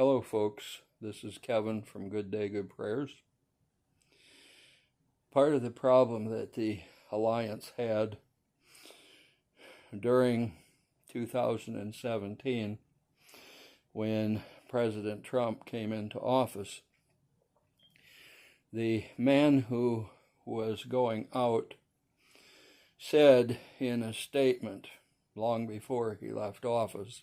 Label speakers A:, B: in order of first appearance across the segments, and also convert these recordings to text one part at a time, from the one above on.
A: Hello folks, this is Kevin from Good Day, Good Prayers. Part of the problem that the Alliance had during 2017 when President Trump came into office, the man who was going out said in a statement long before he left office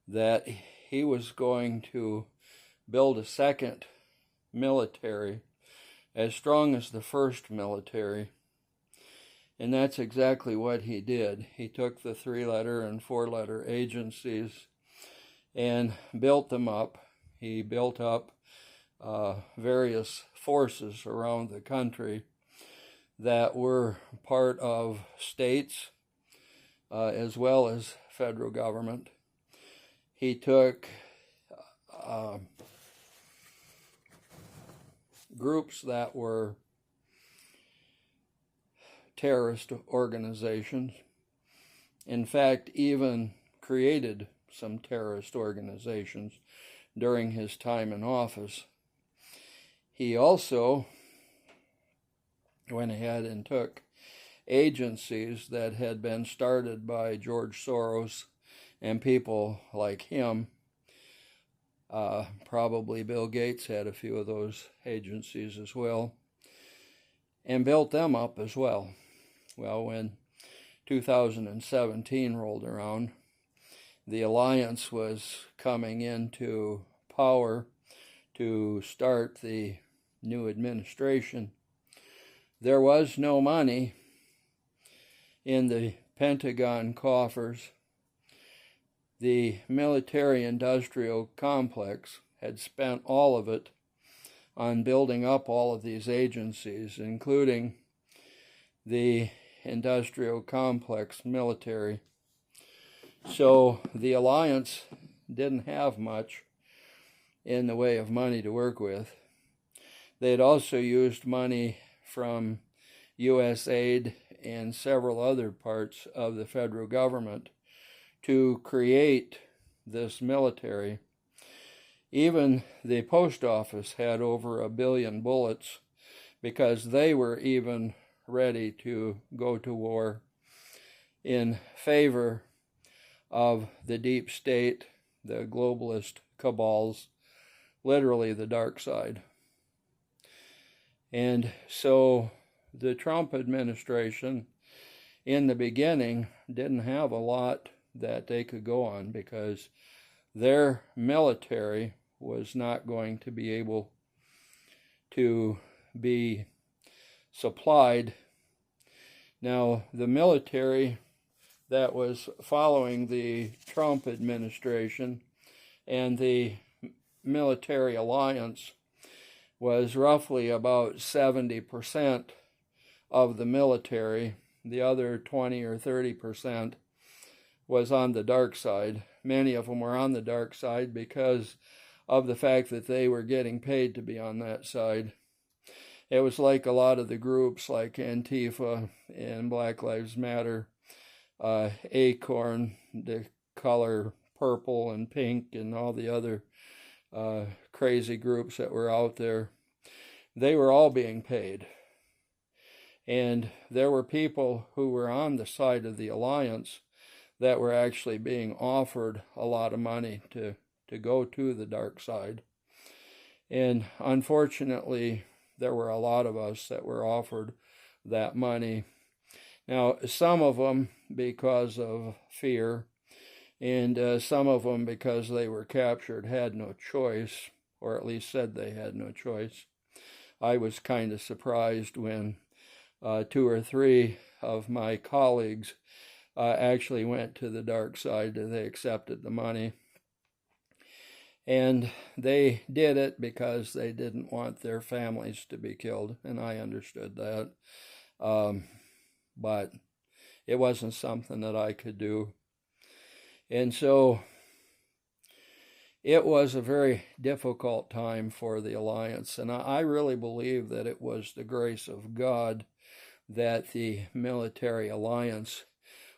A: that he was going to build a second military as strong as the first military. And that's exactly what he did. He took the 3-letter and 4-letter agencies and built them up. He built up various forces around the country that were part of states as well as federal government. He took groups that were terrorist organizations, in fact, even created some terrorist organizations during his time in office. He also went ahead and took agencies that had been started by George Soros and people like him. Probably Bill Gates had a few of those agencies as well, and built them up as well. Well, when 2017 rolled around, the Alliance was coming into power to start the new administration. There was no money in the Pentagon coffers. The military-industrial complex had spent all of it on building up all of these agencies, including the industrial complex military. So the Alliance didn't have much in the way of money to work with. They had also used money from U.S. aid and several other parts of the federal government to create this military. Even the post office had over 1 billion bullets because they were even ready to go to war in favor of the deep state, the globalist cabals, literally the dark side. And so the Trump administration in the beginning didn't have a lot that they could go on because their military was not going to be able to be supplied. Now, the military that was following the Trump administration and the military alliance was roughly about 70% of the military. The other 20 or 30% was on the dark side. Many of them were on the dark side because of the fact that they were getting paid to be on that side. It was like a lot of the groups like Antifa and Black Lives Matter, Acorn, the color purple and pink, and all the other crazy groups that were out there. They were all being paid. And there were people who were on the side of the Alliance that were actually being offered a lot of money to go to the dark side. And unfortunately, there were a lot of us that were offered that money. Now, some of them because of fear, and some of them because they were captured had no choice, or at least said they had no choice. I was kind of surprised when 2 or 3 of my colleagues actually went to the dark side. They accepted the money. And they did it because they didn't want their families to be killed, and I understood that. But it wasn't something that I could do. And so it was a very difficult time for the Alliance, and I really believe that it was the grace of God that the military alliance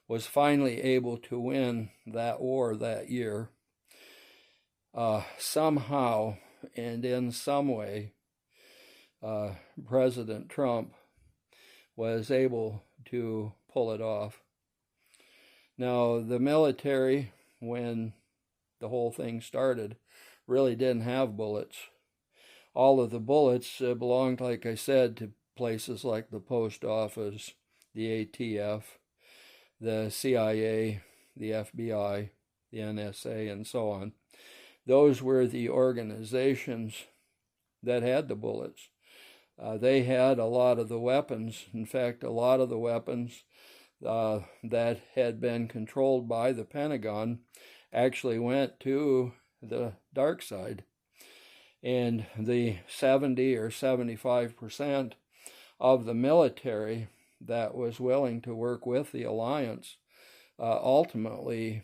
A: was finally able to win that war that year. somehow and in some way, President Trump was able to pull it off. Now, the military, when the whole thing started, really didn't have bullets. All of the bullets belonged, like I said, to places like the post office, the ATF, the CIA, the FBI, the NSA, and so on. Those were the organizations that had the bullets. They had a lot of the weapons. In fact, a lot of the weapons that had been controlled by the Pentagon actually went to the dark side. And the 70 or 75% of the military that was willing to work with the alliance ultimately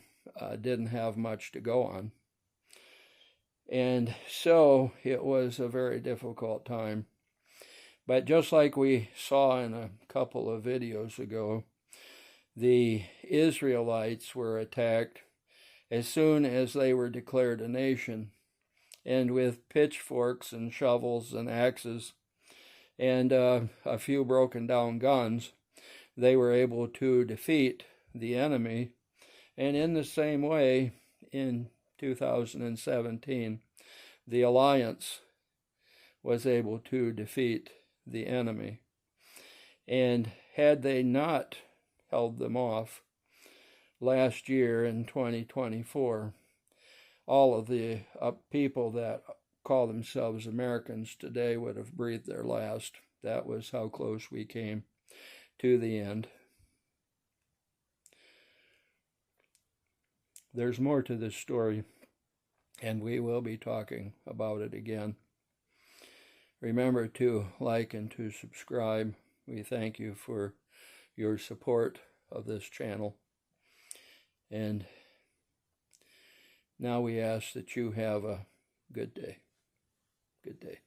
A: didn't have much to go on. And so it was a very difficult time. But just like we saw in a couple of videos ago, the Israelites were attacked as soon as they were declared a nation, and with pitchforks and shovels and axes and a few broken down guns, they were able to defeat the enemy. And in the same way, in 2017, the alliance was able to defeat the enemy. And had they not held them off last year in 2024, all of the people that call themselves Americans today would have breathed their last. That was how close we came to the end. There's more to this story, and we will be talking about it again. Remember to like and to subscribe. We thank you for your support of this channel. And now we ask that you have a good day. Good day.